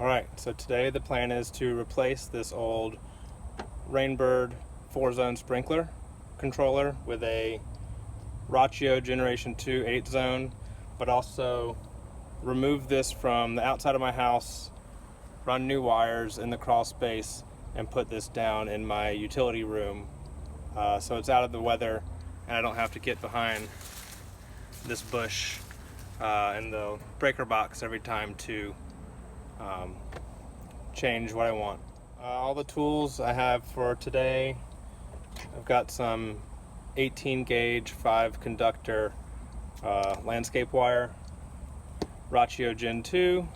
Alright, so today the plan is to replace this old Rainbird 4-zone sprinkler controller with a Rachio Generation 2 8-zone, but also remove this from the outside of my house, run new wires in the crawl space, and put this down in my utility room so it's out of the weather and I don't have to get behind this bush in the breaker box every time to change what I want. All the tools I have for today, I've got some 18 gauge 5 conductor landscape wire, Rachio Gen 2,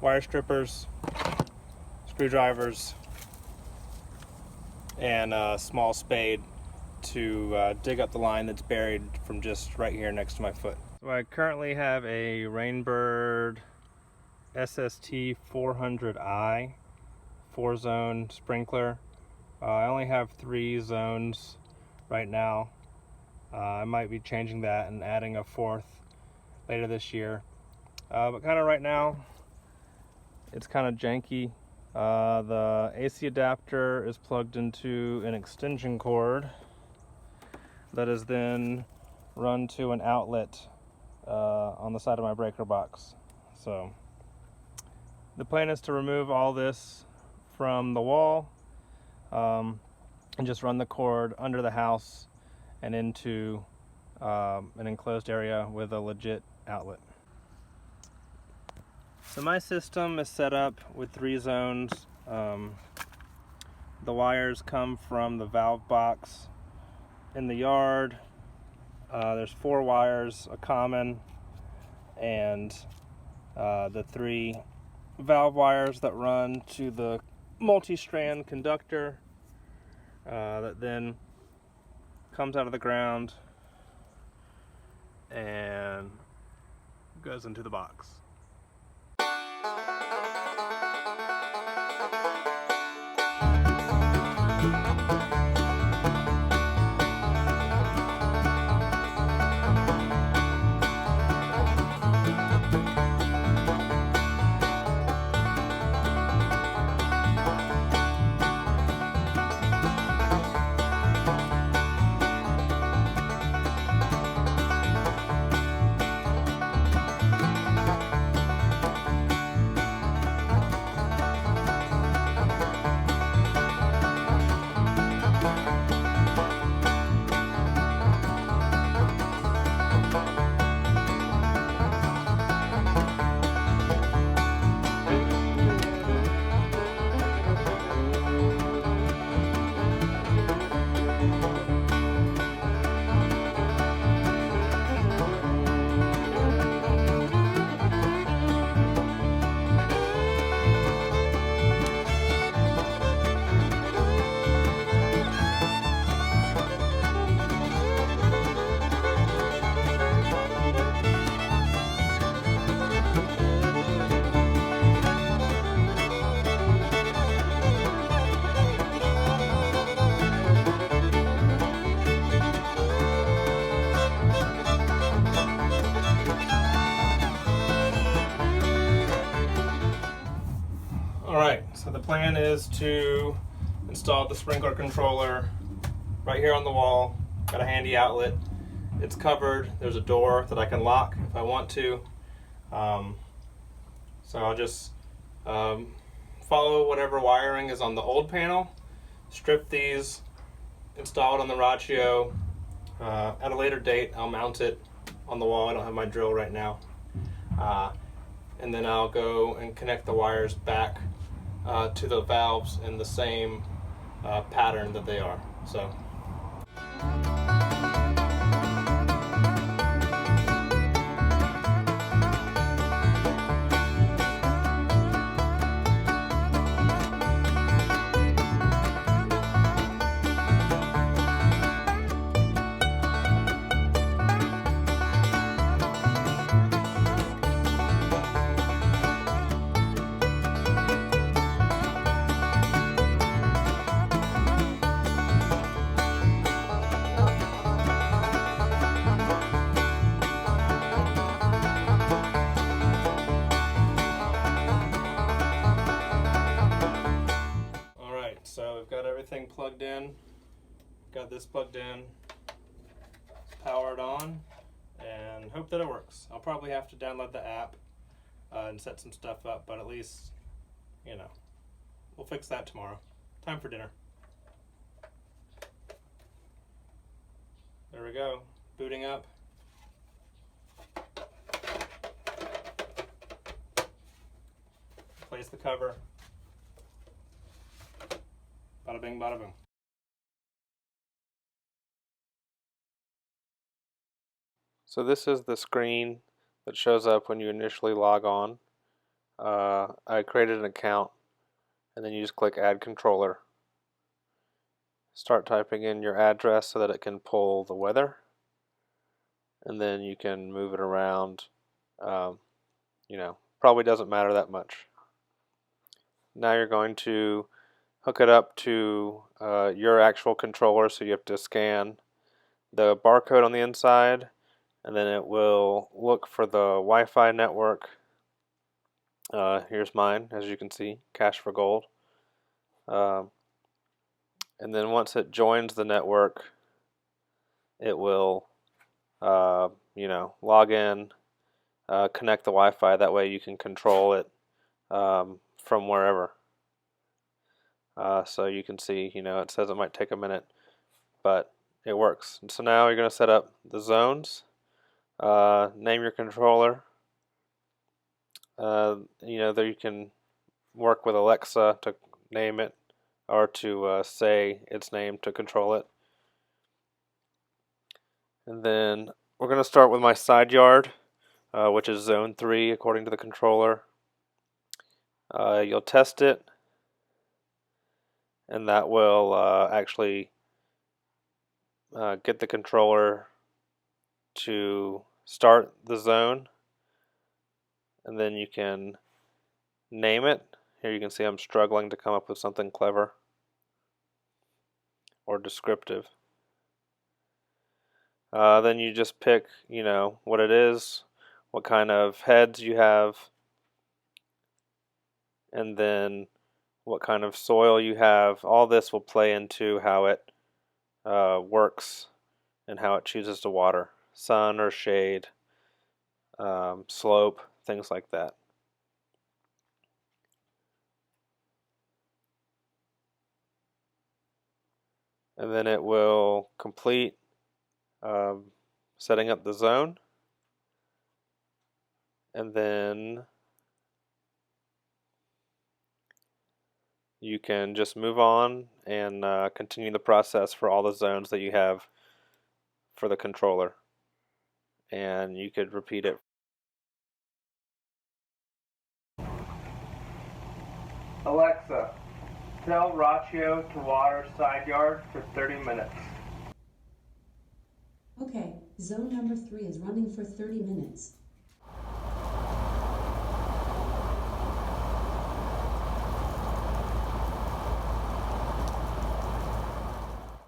wire strippers, screwdrivers, and a small spade to dig up the line that's buried from just right here next to my foot. So I currently have a Rainbird SST 400i 4-zone sprinkler. I only have 3 zones right now. I might be changing that and adding a 4th later this year. But kind of right now, it's kind of janky. The AC adapter is plugged into an extension cord that is then run to an outlet on the side of my breaker box. So the plan is to remove all this from the wall and just run the cord under the house and into an enclosed area with a legit outlet. So my system is set up with 3 zones. The wires come from the valve box in the yard. There's 4 wires, a common, and the 3 valve wires that run to the multi-strand conductor that then comes out of the ground and goes into the box. Alright, so the plan is to install the sprinkler controller right here on the wall. Got a handy outlet. It's covered. There's a door that I can lock if I want to. So I'll just follow whatever wiring is on the old panel, strip these, install it on the Rachio. At a later date, I'll mount it on the wall. I don't have my drill right now. And then I'll go and connect the wires back to the valves in the same pattern that they are. So. everything plugged in. Got this plugged in, powered on, and hope that it works. I'll probably have to download the app and set some stuff up, but at least, you know, we'll fix that tomorrow. Time for dinner. There we go, booting up. Place the cover. Bada bing, bada boom. So this is the screen that shows up when you initially log on. I created an account, and then you just click Add Controller. Start typing in your address so that it can pull the weather, and then you can move it around. You know, probably doesn't matter that much. Now you're going to hook it up to your actual controller, so you have to scan the barcode on the inside, and then it will look for the Wi-Fi network. Here's mine, as you can see, Cash for Gold. And then once it joins the network, it will, you know, log in, connect the Wi-Fi. That way you can control it from wherever. So you can see, you know, it says it might take a minute, but it works. And so now you're going to set up the zones, name your controller. You know, there you can work with Alexa to name it, or to say its name to control it. And then we're going to start with my side yard, which is zone 3 according to the controller. You'll test it, and that will actually get the controller to start the zone, and then you can name it. Here you can see I'm struggling to come up with something clever or descriptive. Then you just pick, you know, what it is, what kind of heads you have, and then what kind of soil you have. All this will play into how it works and how it chooses to water. Sun or shade, slope, things like that. And then it will complete setting up the zone, and then you can just move on and continue the process for all the zones that you have for the controller, and you could repeat it. Alexa, tell Rachio to water side yard for 30 minutes. Okay, zone number 3 is running for 30 minutes.